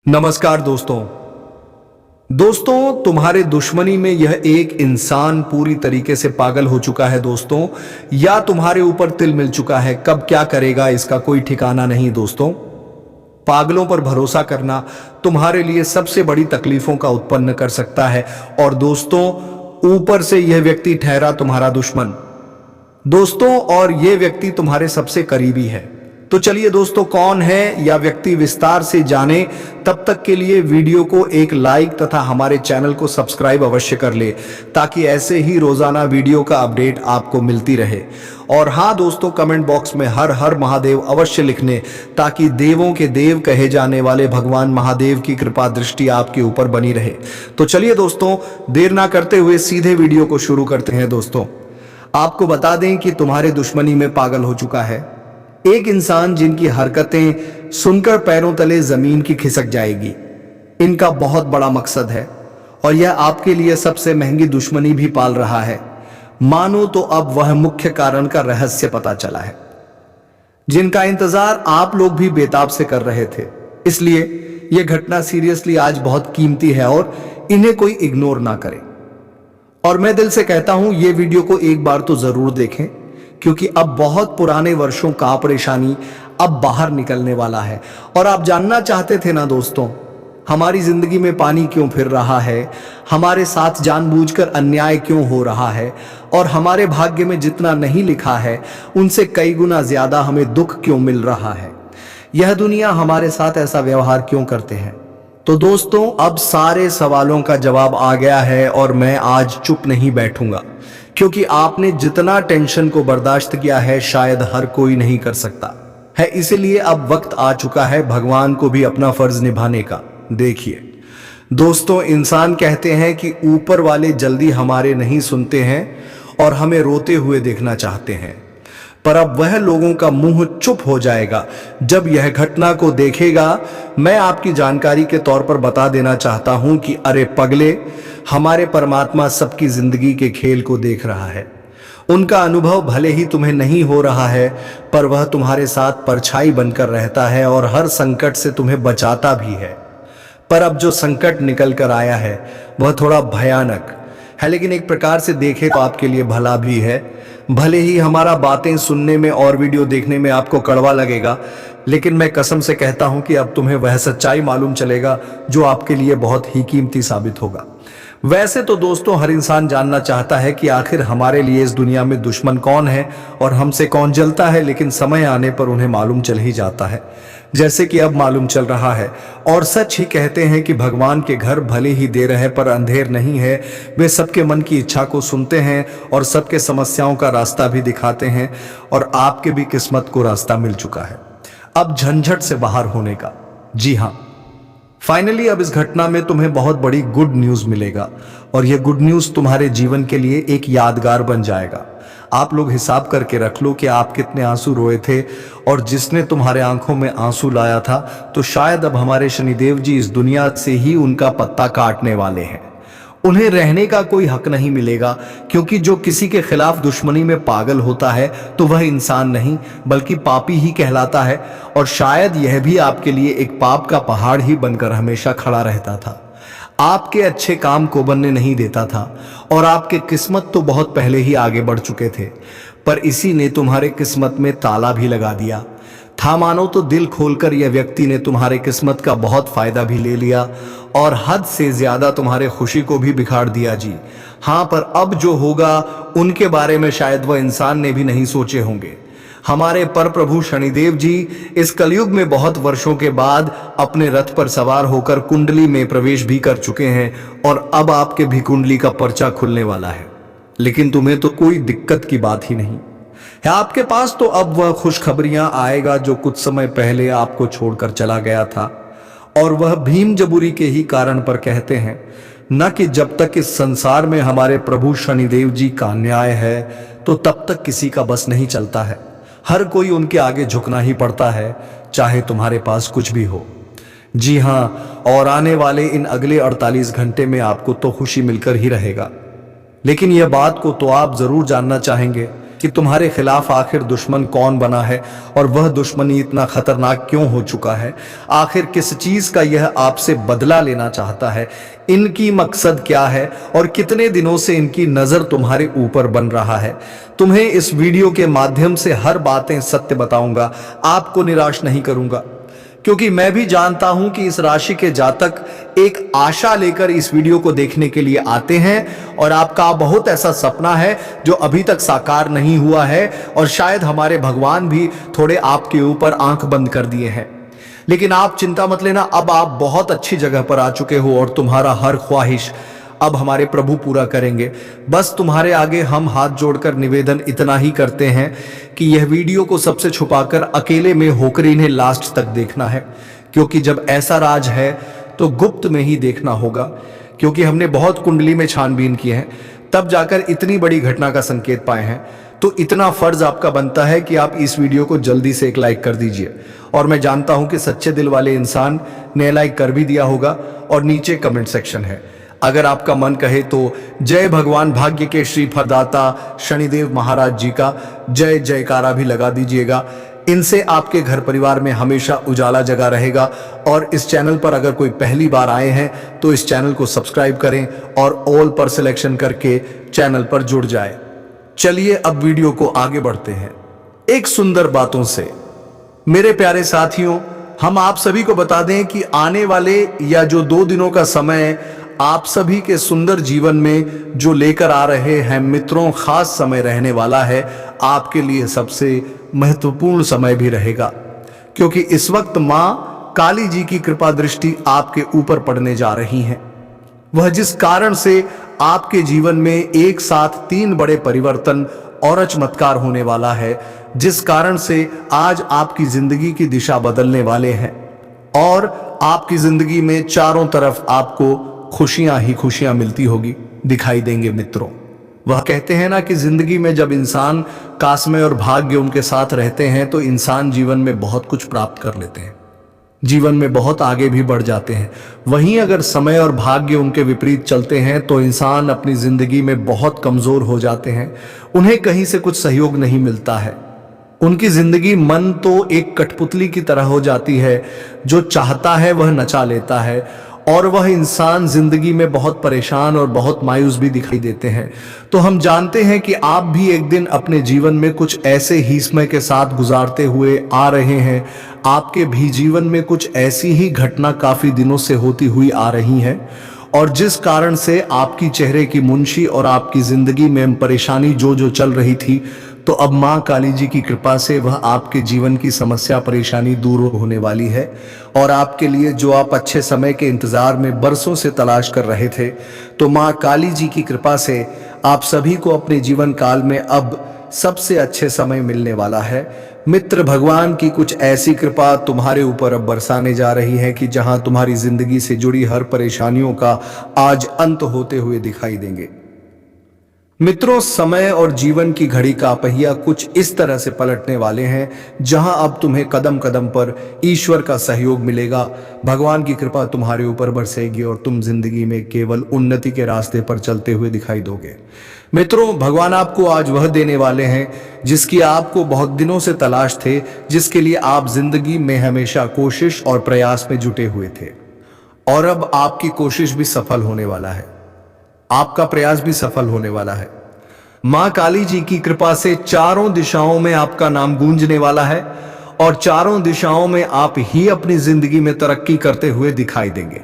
नमस्कार दोस्तों तुम्हारे दुश्मनी में यह एक इंसान पूरी तरीके से पागल हो चुका है दोस्तों, या तुम्हारे ऊपर तिल मिल चुका है। कब क्या करेगा इसका कोई ठिकाना नहीं दोस्तों। पागलों पर भरोसा करना तुम्हारे लिए सबसे बड़ी तकलीफों का उत्पन्न कर सकता है। और दोस्तों ऊपर से यह व्यक्ति ठहरा तुम्हारा दुश्मन दोस्तों, और यह व्यक्ति तुम्हारे सबसे करीबी है। तो चलिए दोस्तों, कौन है या व्यक्ति विस्तार से जाने। तब तक के लिए वीडियो को एक लाइक तथा हमारे चैनल को सब्सक्राइब अवश्य कर ले, ताकि ऐसे ही रोजाना वीडियो का अपडेट आपको मिलती रहे। और हाँ दोस्तों, कमेंट बॉक्स में हर हर महादेव अवश्य लिखने, ताकि देवों के देव कहे जाने वाले भगवान महादेव की कृपा दृष्टि आपके ऊपर बनी रहे। तो चलिए दोस्तों, देर ना करते हुए सीधे वीडियो को शुरू करते हैं। दोस्तों आपको बता दें कि तुम्हारे दुश्मनी में पागल हो चुका है एक इंसान, जिनकी हरकतें सुनकर पैरों तले जमीन की खिसक जाएगी। इनका बहुत बड़ा मकसद है और यह आपके लिए सबसे महंगी दुश्मनी भी पाल रहा है। मानो तो अब वह मुख्य कारण का रहस्य पता चला है, जिनका इंतजार आप लोग भी बेताब से कर रहे थे। इसलिए यह घटना सीरियसली आज बहुत कीमती है और इन्हें कोई इग्नोर ना करे। और मैं दिल से कहता हूं, यह वीडियो को एक बार तो जरूर देखें, क्योंकि अब बहुत पुराने वर्षों का परेशानी अब बाहर निकलने वाला है। और आप जानना चाहते थे ना दोस्तों, हमारी जिंदगी में पानी क्यों फिर रहा है, हमारे साथ जानबूझकर अन्याय क्यों हो रहा है, और हमारे भाग्य में जितना नहीं लिखा है उनसे कई गुना ज्यादा हमें दुख क्यों मिल रहा है। यह दुनिया हमारे साथ ऐसा व्यवहार क्यों करते हैं। तो दोस्तों अब सारे सवालों का जवाब आ गया है, और मैं आज चुप नहीं बैठूंगा, क्योंकि आपने जितना टेंशन को बर्दाश्त किया है शायद हर कोई नहीं कर सकता है। इसलिए अब वक्त आ चुका है भगवान को भी अपना फर्ज निभाने का। देखिए दोस्तों, इंसान कहते हैं कि ऊपर वाले जल्दी हमारे नहीं सुनते हैं और हमें रोते हुए देखना चाहते हैं। पर अब वह लोगों का मुंह चुप हो जाएगा जब यह घटना को देखेगा। मैं आपकी जानकारी के तौर पर बता देना चाहता हूं कि अरे पगले, हमारे परमात्मा सबकी जिंदगी के खेल को देख रहा है। उनका अनुभव भले ही तुम्हें नहीं हो रहा है, पर वह तुम्हारे साथ परछाई बनकर रहता है और हर संकट से तुम्हें बचाता भी है। पर अब जो संकट निकल कर आया है वह थोड़ा भयानक है, लेकिन एक प्रकार से देखे तो आपके लिए भला भी है। भले ही हमारा बातें सुनने में और वीडियो देखने में आपको कड़वा लगेगा, लेकिन मैं कसम से कहता हूं कि अब तुम्हें वह सच्चाई मालूम चलेगा जो आपके लिए बहुत ही कीमती साबित होगा। वैसे तो दोस्तों हर इंसान जानना चाहता है कि आखिर हमारे लिए इस दुनिया में दुश्मन कौन है और हमसे कौन जलता है, लेकिन समय आने पर उन्हें मालूम चल ही जाता है, जैसे कि अब मालूम चल रहा है। और सच ही कहते हैं कि भगवान के घर भले ही देर है पर अंधेर नहीं है। वे सबके मन की इच्छा को सुनते हैं और सबके समस्याओं का रास्ता भी दिखाते हैं। और आपके भी किस्मत को रास्ता मिल चुका है अब झंझट से बाहर होने का। जी हाँ, फाइनली अब इस घटना में तुम्हें बहुत बड़ी गुड न्यूज मिलेगा, और यह गुड न्यूज तुम्हारे जीवन के लिए एक यादगार बन जाएगा। आप लोग हिसाब करके रख लो कि आप कितने आंसू रोए थे, और जिसने तुम्हारे आंखों में आंसू लाया था, तो शायद अब हमारे शनिदेव जी इस दुनिया से ही उनका पत्ता काटने वाले हैं। उन्हें रहने का कोई हक नहीं मिलेगा, क्योंकि जो किसी के खिलाफ दुश्मनी में पागल होता है तो वह इंसान नहीं बल्कि पापी ही कहलाता है। और शायद यह भी आपके लिए एक पाप का पहाड़ ही बनकर हमेशा खड़ा रहता था, आपके अच्छे काम को बनने नहीं देता था। और आपके किस्मत तो बहुत पहले ही आगे बढ़ चुके थे, पर इसी ने तुम्हारे किस्मत में ताला भी लगा दिया था। मानो तो दिल खोलकर यह व्यक्ति ने तुम्हारे किस्मत का बहुत फायदा भी ले लिया और हद से ज्यादा तुम्हारे खुशी को भी बिगाड़ दिया जी हाँ। पर अब जो होगा उनके बारे में शायद वह इंसान ने भी नहीं सोचे होंगे। हमारे पर प्रभु शनिदेव जी इस कलयुग में बहुत वर्षों के बाद अपने रथ पर सवार होकर कुंडली में प्रवेश भी कर चुके हैं, और अब आपके भी कुंडली का पर्चा खुलने वाला है। लेकिन तुम्हें तो कोई दिक्कत की बात ही नहीं है। आपके पास तो अब वह खुशखबरियां आएगा जो कुछ समय पहले आपको छोड़कर चला गया था। और वह भीम जबूरी के ही कारण पर कहते हैं न कि जब तक इस संसार में हमारे प्रभु शनिदेव जी का न्याय है तो तब तक किसी का बस नहीं चलता है। हर कोई उनके आगे झुकना ही पड़ता है, चाहे तुम्हारे पास कुछ भी हो। जी हाँ, और आने वाले इन अगले 48 घंटे में आपको तो खुशी मिलकर ही रहेगा। लेकिन यह बात को तो आप जरूर जानना चाहेंगे कि तुम्हारे खिलाफ आखिर दुश्मन कौन बना है और वह दुश्मनी इतना खतरनाक क्यों हो चुका है। आखिर किस चीज का यह आपसे बदला लेना चाहता है, इनकी मकसद क्या है और कितने दिनों से इनकी नजर तुम्हारे ऊपर बन रहा है। तुम्हें इस वीडियो के माध्यम से हर बातें सत्य बताऊंगा, आपको निराश नहीं करूंगा, क्योंकि मैं भी जानता हूं कि इस राशि के जातक एक आशा लेकर इस वीडियो को देखने के लिए आते हैं और आपका बहुत ऐसा सपना है जो अभी तक साकार नहीं हुआ है और शायद हमारे भगवान भी थोड़े आपके ऊपर आंख बंद कर दिए हैं। लेकिन आप चिंता मत लेना, अब आप बहुत अच्छी जगह पर आ चुके हो और तुम्हारा हर ख्वाहिश अब हमारे प्रभु पूरा करेंगे। बस तुम्हारे आगे हम हाथ जोड़कर निवेदन इतना ही करते हैं कि यह वीडियो को सबसे छुपाकर अकेले में होकर इन्हें लास्ट तक देखना है, क्योंकि जब ऐसा राज है तो गुप्त में ही देखना होगा, क्योंकि हमने बहुत कुंडली में छानबीन की है, तब जाकर इतनी बड़ी घटना का संकेत पाए हैं। तो इतना फर्ज आपका बनता है कि आप इस वीडियो को जल्दी से एक लाइक कर दीजिए। और मैं जानता हूं कि सच्चे दिल वाले इंसान ने लाइक कर भी दिया होगा और नीचे कमेंट सेक्शन है। अगर आपका मन कहे तो जय भगवान भाग्य के श्री फलदाता शनिदेव महाराज जी का जय जयकारा भी लगा दीजिएगा। इनसे आपके घर परिवार में हमेशा उजाला जगा रहेगा। और इस चैनल पर अगर कोई पहली बार आए हैं तो इस चैनल को सब्सक्राइब करें और ऑल पर सिलेक्शन करके चैनल पर जुड़ जाए। चलिए अब वीडियो को आगे बढ़ते हैं एक सुंदर बातों से। मेरे प्यारे साथियों, हम आप सभी को बता दें कि आने वाले या जो 2 दिनों का समय आप सभी के सुंदर जीवन में जो लेकर आ रहे हैं मित्रों, खास समय रहने वाला है। आपके लिए सबसे महत्वपूर्ण समय भी रहेगा, क्योंकि इस वक्त मां काली जी की कृपा दृष्टि आपके ऊपर पड़ने जा रही है। वह जिस कारण से आपके जीवन में एक साथ 3 बड़े परिवर्तन और चमत्कार होने वाला है, जिस कारण से आज आपकी जिंदगी की दिशा बदलने वाले हैं और आपकी जिंदगी में चारों तरफ आपको खुशियां ही खुशियां मिलती होगी, दिखाई देंगे मित्रों। वह कहते हैं ना कि जिंदगी में जब इंसान कास्मे और भाग्य उनके साथ रहते हैं तो इंसान जीवन में बहुत कुछ प्राप्त कर लेते हैं, जीवन में बहुत आगे भी बढ़ जाते हैं। वहीं अगर समय और भाग्य उनके विपरीत चलते हैं तो इंसान अपनी जिंदगी में बहुत कमजोर हो जाते हैं, उन्हें कहीं से कुछ सहयोग नहीं मिलता है। उनकी जिंदगी मन तो एक कठपुतली की तरह हो जाती है, जो चाहता है वह नचा लेता है और वह इंसान जिंदगी में बहुत परेशान और बहुत मायूस भी दिखाई देते हैं। तो हम जानते हैं कि आप भी एक दिन अपने जीवन में कुछ ऐसे ही समय के साथ गुजारते हुए आ रहे हैं। आपके भी जीवन में कुछ ऐसी ही घटना काफी दिनों से होती हुई आ रही है और जिस कारण से आपकी चेहरे की मुंशी और आपकी जिंदगी में परेशानी जो चल रही थी, तो अब मां काली जी की कृपा से वह आपके जीवन की समस्या परेशानी दूर होने वाली है। और आपके लिए जो आप अच्छे समय के इंतजार में बरसों से तलाश कर रहे थे, तो मां काली जी की कृपा से आप सभी को अपने जीवन काल में अब सबसे अच्छे समय मिलने वाला है। मित्र, भगवान की कुछ ऐसी कृपा तुम्हारे ऊपर अब बरसाने जा रही है कि जहां तुम्हारी जिंदगी से जुड़ी हर परेशानियों का आज अंत होते हुए दिखाई देंगे। मित्रों, समय और जीवन की घड़ी का पहिया कुछ इस तरह से पलटने वाले हैं, जहां अब तुम्हें कदम कदम पर ईश्वर का सहयोग मिलेगा। भगवान की कृपा तुम्हारे ऊपर बरसेगी और तुम जिंदगी में केवल उन्नति के रास्ते पर चलते हुए दिखाई दोगे। मित्रों, भगवान आपको आज वह देने वाले हैं जिसकी आपको बहुत दिनों से तलाश थे, जिसके लिए आप जिंदगी में हमेशा कोशिश और प्रयास में जुटे हुए थे। और अब आपकी कोशिश भी सफल होने वाला है, आपका प्रयास भी सफल होने वाला है। मां काली जी की कृपा से चारों दिशाओं में आपका नाम गूंजने वाला है और चारों दिशाओं में आप ही अपनी जिंदगी में तरक्की करते हुए दिखाई देंगे।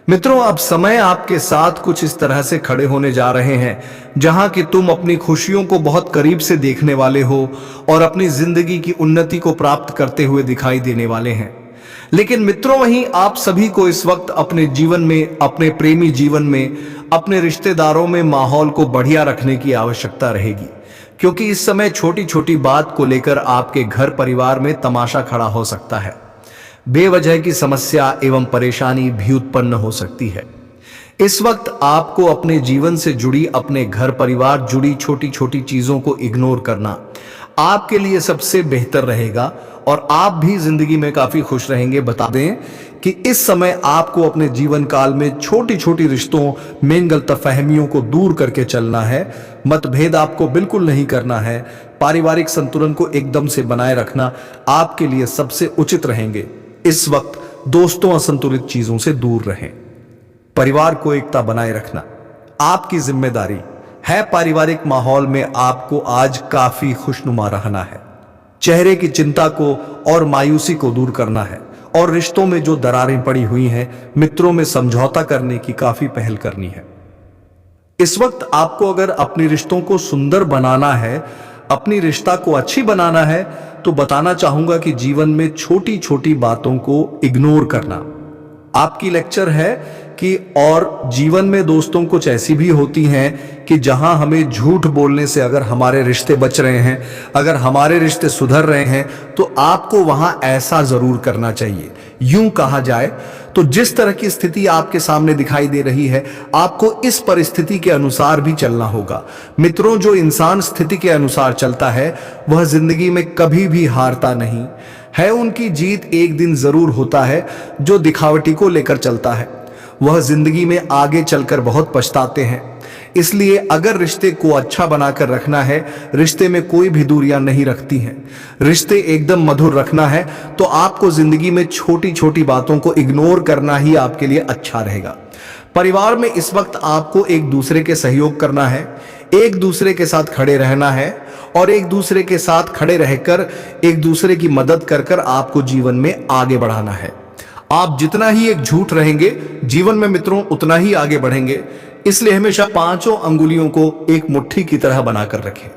मित्रों, अब समय आपके साथ कुछ इस तरह से खड़े होने जा रहे हैं जहां कि तुम अपनी खुशियों को बहुत करीब से देखने वाले हो और अपनी जिंदगी की उन्नति को प्राप्त करते हुए दिखाई देने वाले हैं। लेकिन मित्रों, वहीं आप सभी को इस वक्त अपने जीवन में, अपने प्रेमी जीवन में, अपने रिश्तेदारों में माहौल को बढ़िया रखने की आवश्यकता रहेगी, क्योंकि इस समय छोटी छोटी बात को लेकर आपके घर परिवार में तमाशा खड़ा हो सकता है। बेवजह की समस्या एवं परेशानी भी उत्पन्न हो सकती है। इस वक्त आपको अपने जीवन से जुड़ी, अपने घर परिवार जुड़ी छोटी छोटी चीजों को इग्नोर करना आपके लिए सबसे बेहतर रहेगा और आप भी जिंदगी में काफी खुश रहेंगे। बता दें कि इस समय आपको अपने जीवन काल में छोटी छोटी रिश्तों में गलतफहमियों को दूर करके चलना है। मतभेद आपको बिल्कुल नहीं करना है। पारिवारिक संतुलन को एकदम से बनाए रखना आपके लिए सबसे उचित रहेंगे। इस वक्त दोस्तों असंतुलित चीजों से दूर रहें। परिवार को एकता बनाए रखना आपकी जिम्मेदारी है। पारिवारिक माहौल में आपको आज काफी खुशनुमा रहना है। चेहरे की चिंता को और मायूसी को दूर करना है और रिश्तों में जो दरारें पड़ी हुई हैं, मित्रों में समझौता करने की काफी पहल करनी है। इस वक्त आपको अगर अपने रिश्तों को सुंदर बनाना है, अपनी रिश्ता को अच्छी बनाना है, तो बताना चाहूंगा कि जीवन में छोटी छोटी बातों को इग्नोर करना आपकी लेक्चर है कि और जीवन में दोस्तों कुछ ऐसी भी होती हैं कि जहां हमें झूठ बोलने से अगर हमारे रिश्ते बच रहे हैं, अगर हमारे रिश्ते सुधर रहे हैं, तो आपको वहां ऐसा जरूर करना चाहिए। यूं कहा जाए तो जिस तरह की स्थिति आपके सामने दिखाई दे रही है, आपको इस परिस्थिति के अनुसार भी चलना होगा। मित्रों, जो इंसान स्थिति के अनुसार चलता है वह जिंदगी में कभी भी हारता नहीं है। उनकी जीत एक दिन जरूर होता है। जो दिखावटी को लेकर चलता है वह जिंदगी में आगे चलकर बहुत पछताते हैं। इसलिए अगर रिश्ते को अच्छा बनाकर रखना है, रिश्ते में कोई भी दूरियां नहीं रखती हैं, रिश्ते एकदम मधुर रखना है, तो आपको जिंदगी में छोटी छोटी बातों को इग्नोर करना ही आपके लिए अच्छा रहेगा। परिवार में इस वक्त आपको एक दूसरे के सहयोग करना है, एक दूसरे के साथ खड़े रहना है और एक दूसरे के साथ खड़े रहकर एक दूसरे की मदद कर कर आपको जीवन में आगे बढ़ाना है। आप जितना ही एक झूठ रहेंगे जीवन में मित्रों उतना ही आगे बढ़ेंगे। इसलिए हमेशा पांचों अंगुलियों को एक मुट्ठी की तरह बनाकर रखें।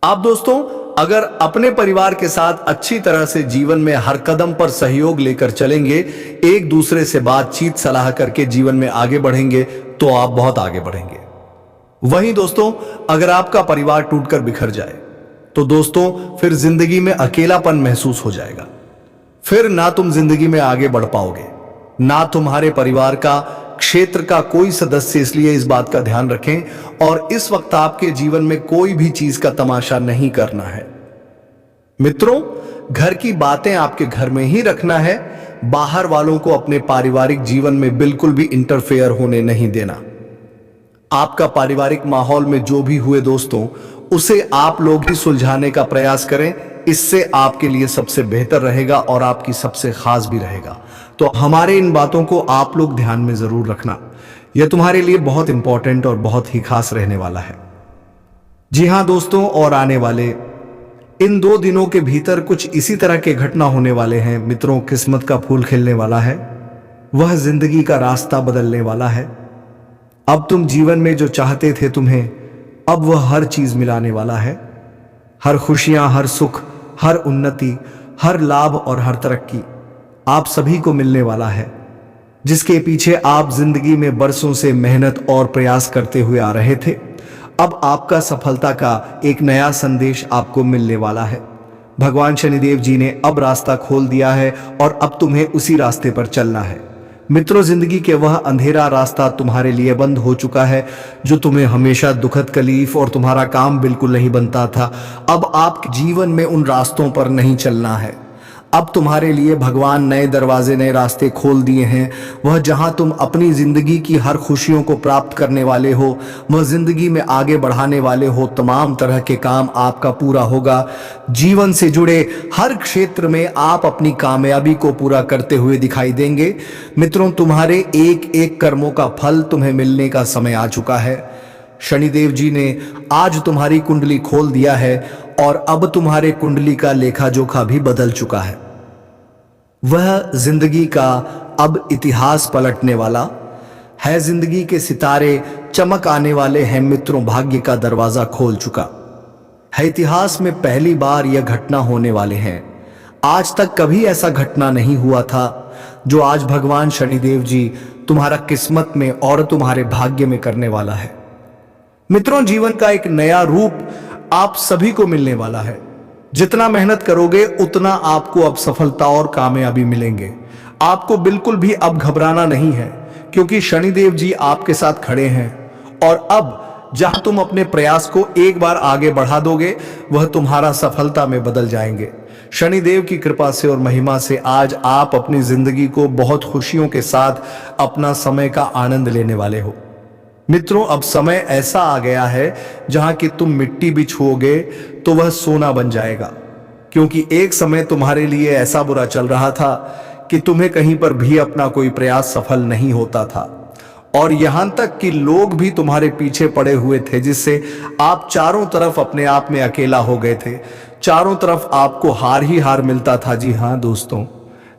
आप दोस्तों अगर अपने परिवार के साथ अच्छी तरह से जीवन में हर कदम पर सहयोग लेकर चलेंगे, एक दूसरे से बातचीत सलाह करके जीवन में आगे बढ़ेंगे, तो आप बहुत आगे बढ़ेंगे। वहीं दोस्तों अगर आपका परिवार टूटकर बिखर जाए तो दोस्तों फिर जिंदगी में अकेलापन महसूस हो जाएगा। फिर ना तुम जिंदगी में आगे बढ़ पाओगे, ना तुम्हारे परिवार का, क्षेत्र का कोई सदस्य। इसलिए इस बात का ध्यान रखें और इस वक्त आपके जीवन में कोई भी चीज का तमाशा नहीं करना है। मित्रों, घर की बातें आपके घर में ही रखना है। बाहर वालों को अपने पारिवारिक जीवन में बिल्कुल भी इंटरफेयर होने नहीं देना। आपका पारिवारिक माहौल में जो भी हुए दोस्तों, उसे आप लोग ही सुलझाने का प्रयास करें। इससे आपके लिए सबसे बेहतर रहेगा और आपकी सबसे खास भी रहेगा। तो हमारे इन बातों को आप लोग ध्यान में जरूर रखना। यह तुम्हारे लिए बहुत इंपॉर्टेंट और बहुत ही खास रहने वाला है। जी हां दोस्तों, और आने वाले इन 2 दिनों के भीतर कुछ इसी तरह के घटना होने वाले हैं। मित्रों, किस्मत का फूल खिलने वाला है, वह जिंदगी का रास्ता बदलने वाला है। अब तुम जीवन में जो चाहते थे तुम्हें, अब वह हर चीज मिलाने वाला है। हर खुशियां, हर सुख, हर उन्नति, हर लाभ और हर तरक्की आप सभी को मिलने वाला है। जिसके पीछे आप जिंदगी में बरसों से मेहनत और प्रयास करते हुए आ रहे थे, अब आपका सफलता का एक नया संदेश आपको मिलने वाला है। भगवान शनिदेव जी ने अब रास्ता खोल दिया है और अब तुम्हें उसी रास्ते पर चलना है। मित्रों, जिंदगी के वह अंधेरा रास्ता तुम्हारे लिए बंद हो चुका है जो तुम्हें हमेशा दुखद तकलीफ और तुम्हारा काम बिल्कुल नहीं बनता था। अब आपके जीवन में उन रास्तों पर नहीं चलना है। अब तुम्हारे लिए भगवान नए दरवाजे, नए रास्ते खोल दिए हैं। वह जहां तुम अपनी जिंदगी की हर खुशियों को प्राप्त करने वाले हो, वह जिंदगी में आगे बढ़ाने वाले हो। तमाम तरह के काम आपका पूरा होगा। जीवन से जुड़े हर क्षेत्र में आप अपनी कामयाबी को पूरा करते हुए दिखाई देंगे। मित्रों, तुम्हारे एक एक कर्मों का फल तुम्हें मिलने का समय आ चुका है। शनिदेव जी ने आज तुम्हारी कुंडली खोल दिया है और अब तुम्हारे कुंडली का लेखा जोखा भी बदल चुका है। वह जिंदगी का अब इतिहास पलटने वाला है। जिंदगी के सितारे चमक आने वाले हैं। मित्रों, भाग्य का दरवाजा खोल चुका है। इतिहास में पहली बार यह घटना होने वाले हैं। आज तक कभी ऐसा घटना नहीं हुआ था जो आज भगवान शनिदेव जी तुम्हारा किस्मत में और तुम्हारे भाग्य में करने वाला है। मित्रों, जीवन का एक नया रूप आप सभी को मिलने वाला है। जितना मेहनत करोगे उतना आपको अब सफलता और कामयाबी मिलेंगे। आपको बिल्कुल भी अब घबराना नहीं है, क्योंकि शनिदेव जी आपके साथ खड़े हैं। और अब जहां तुम अपने प्रयास को एक बार आगे बढ़ा दोगे, वह तुम्हारा सफलता में बदल जाएंगे। शनिदेव की कृपा से और महिमा से आज आप अपनी जिंदगी को बहुत खुशियों के साथ अपना समय का आनंद लेने वाले हो। मित्रों, अब समय ऐसा आ गया है जहां कि तुम मिट्टी भी छुओगे तो वह सोना बन जाएगा, क्योंकि एक समय तुम्हारे लिए ऐसा बुरा चल रहा था कि तुम्हें कहीं पर भी अपना कोई प्रयास सफल नहीं होता था, और यहां तक कि लोग भी तुम्हारे पीछे पड़े हुए थे, जिससे आप चारों तरफ अपने आप में अकेला हो गए थे। चारों तरफ आपको हार ही हार मिलता था। जी हां दोस्तों,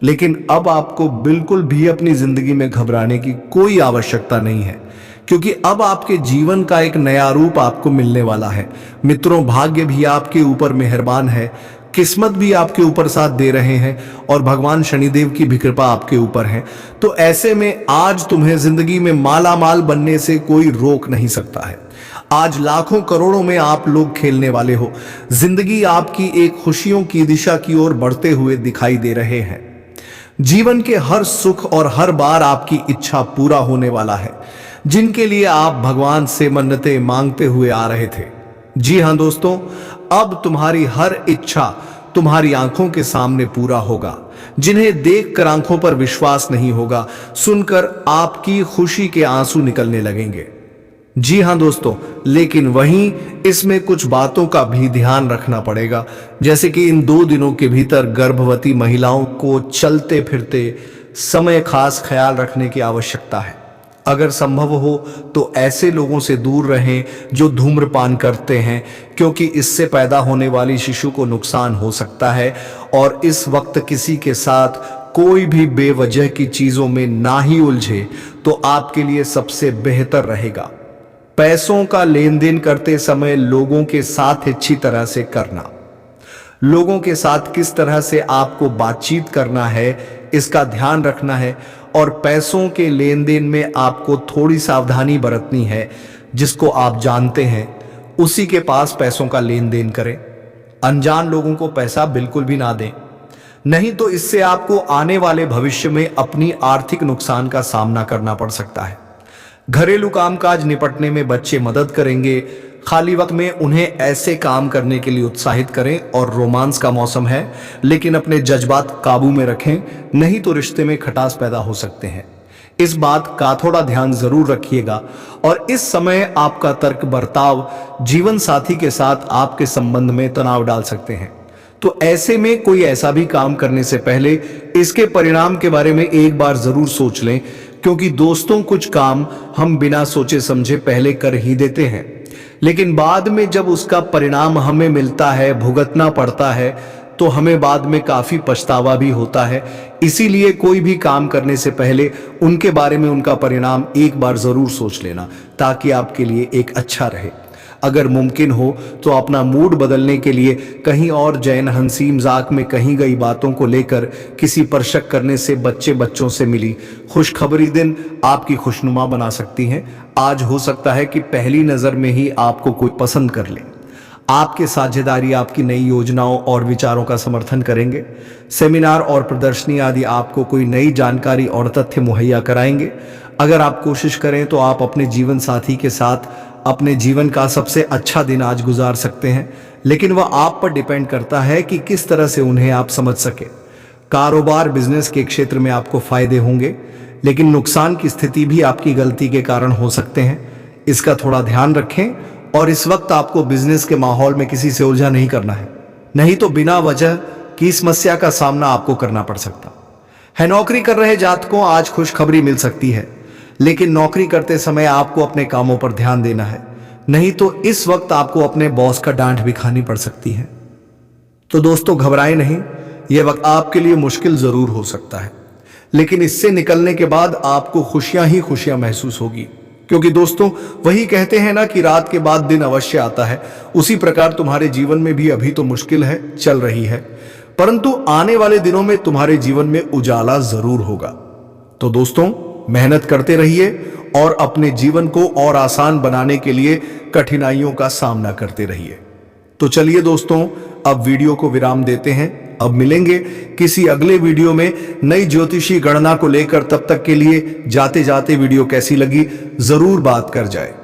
लेकिन अब आपको बिल्कुल भी अपनी जिंदगी में घबराने की कोई आवश्यकता नहीं है, क्योंकि अब आपके जीवन का एक नया रूप आपको मिलने वाला है। मित्रों, भाग्य भी आपके ऊपर मेहरबान है, किस्मत भी आपके ऊपर साथ दे रहे हैं, और भगवान शनिदेव की भी कृपा आपके ऊपर है। तो ऐसे में आज तुम्हें जिंदगी में माला माल बनने से कोई रोक नहीं सकता है। आज लाखों करोड़ों में आप लोग खेलने वाले हो। जिंदगी आपकी एक खुशियों की दिशा की ओर बढ़ते हुए दिखाई दे रहे हैं। जीवन के हर सुख और हर बार आपकी इच्छा पूरा होने वाला है, जिनके लिए आप भगवान से मन्नतें मांगते हुए आ रहे थे। जी हां दोस्तों, अब तुम्हारी हर इच्छा तुम्हारी आंखों के सामने पूरा होगा, जिन्हें देखकर आंखों पर विश्वास नहीं होगा, सुनकर आपकी खुशी के आंसू निकलने लगेंगे। जी हां दोस्तों, लेकिन वहीं इसमें कुछ बातों का भी ध्यान रखना पड़ेगा, जैसे कि इन 2 दिनों के भीतर गर्भवती महिलाओं को चलते फिरते समय खास ख्याल रखने की आवश्यकता है। अगर संभव हो तो ऐसे लोगों से दूर रहें जो धूम्रपान करते हैं, क्योंकि इससे पैदा होने वाली शिशु को नुकसान हो सकता है। और इस वक्त किसी के साथ कोई भी बेवजह की चीजों में ना ही उलझे तो आपके लिए सबसे बेहतर रहेगा। पैसों का लेन देन करते समय लोगों के साथ अच्छी तरह से करना, लोगों के साथ किस तरह से आपको बातचीत करना है इसका ध्यान रखना है, और पैसों के लेन देन में आपको थोड़ी सावधानी बरतनी है। जिसको आप जानते हैं उसी के पास पैसों का लेन देन करें। अनजान लोगों को पैसा बिल्कुल भी ना दें, नहीं तो इससे आपको आने वाले भविष्य में अपनी आर्थिक नुकसान का सामना करना पड़ सकता है। घरेलू कामकाज निपटने में बच्चे मदद करेंगे। खाली वक्त में उन्हें ऐसे काम करने के लिए उत्साहित करें। और रोमांस का मौसम है, लेकिन अपने जज्बात काबू में रखें, नहीं तो रिश्ते में खटास पैदा हो सकते हैं। इस बात का थोड़ा ध्यान जरूर रखिएगा। और इस समय आपका तर्क बर्ताव जीवन साथी के साथ आपके संबंध में तनाव डाल सकते हैं। तो ऐसे में कोई ऐसा भी काम करने से पहले इसके परिणाम के बारे में एक बार जरूर सोच लें, क्योंकि दोस्तों कुछ काम हम बिना सोचे समझे पहले कर ही देते हैं, लेकिन बाद में जब उसका परिणाम हमें मिलता है, भुगतना पड़ता है, तो हमें बाद में काफी पछतावा भी होता है। इसीलिए कोई भी काम करने से पहले उनके बारे में, उनका परिणाम एक बार जरूर सोच लेना, ताकि आपके लिए एक अच्छा रहे। अगर मुमकिन हो तो अपना मूड बदलने के लिए कहीं और जैन हंसी मजाक में कहीं गई बातों को लेकर किसी पर शक करने से बच्चों से मिली खुशखबरी दिन आपकी खुशनुमा बना सकती हैं। आज हो सकता है कि पहली नजर में ही आपको कोई पसंद कर ले। आपके साझेदारी आपकी नई योजनाओं और विचारों का समर्थन करेंगे। सेमिनार और प्रदर्शनी आदि आपको कोई नई जानकारी और तथ्य मुहैया कराएंगे। अगर आप कोशिश करें तो आप अपने जीवन साथी के साथ अपने जीवन का सबसे अच्छा दिन आज गुजार सकते हैं, लेकिन वह आप पर डिपेंड करता है कि किस तरह से उन्हें आप समझ सके। कारोबार बिजनेस के क्षेत्र में आपको फायदे होंगे, लेकिन नुकसान की स्थिति भी आपकी गलती के कारण हो सकते हैं। इसका थोड़ा ध्यान रखें। और इस वक्त आपको बिजनेस के माहौल में किसी से उलझा नहीं करना है, नहीं तो बिना वजह की समस्या का सामना आपको करना पड़ सकता है। नौकरी कर रहे जातकों आज खुशखबरी मिल सकती है, लेकिन नौकरी करते समय आपको अपने कामों पर ध्यान देना है, नहीं तो इस वक्त आपको अपने बॉस का डांट भी खानी पड़ सकती है। तो दोस्तों घबराएं नहीं, यह वक्त आपके लिए मुश्किल जरूर हो सकता है, लेकिन इससे निकलने के बाद आपको खुशियां ही खुशियां महसूस होगी। क्योंकि दोस्तों वही कहते हैं ना कि रात के बाद दिन अवश्य आता है, उसी प्रकार तुम्हारे जीवन में भी अभी तो मुश्किल है, चल रही है, परंतु आने वाले दिनों में तुम्हारे जीवन में उजाला जरूर होगा। तो दोस्तों मेहनत करते रहिए और अपने जीवन को और आसान बनाने के लिए कठिनाइयों का सामना करते रहिए। तो चलिए दोस्तों अब वीडियो को विराम देते हैं। अब मिलेंगे किसी अगले वीडियो में नई ज्योतिषी गणना को लेकर। तब तक के लिए जाते जाते वीडियो कैसी लगी जरूर बात कर जाए।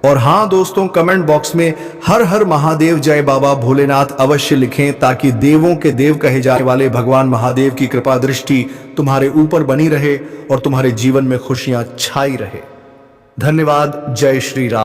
और हाँ दोस्तों, कमेंट बॉक्स में हर हर महादेव जय बाबा भोलेनाथ अवश्य लिखें, ताकि देवों के देव कहे जाने वाले भगवान महादेव की कृपा दृष्टि तुम्हारे ऊपर बनी रहे और तुम्हारे जीवन में खुशियां छाई रहे। धन्यवाद। जय श्री राम।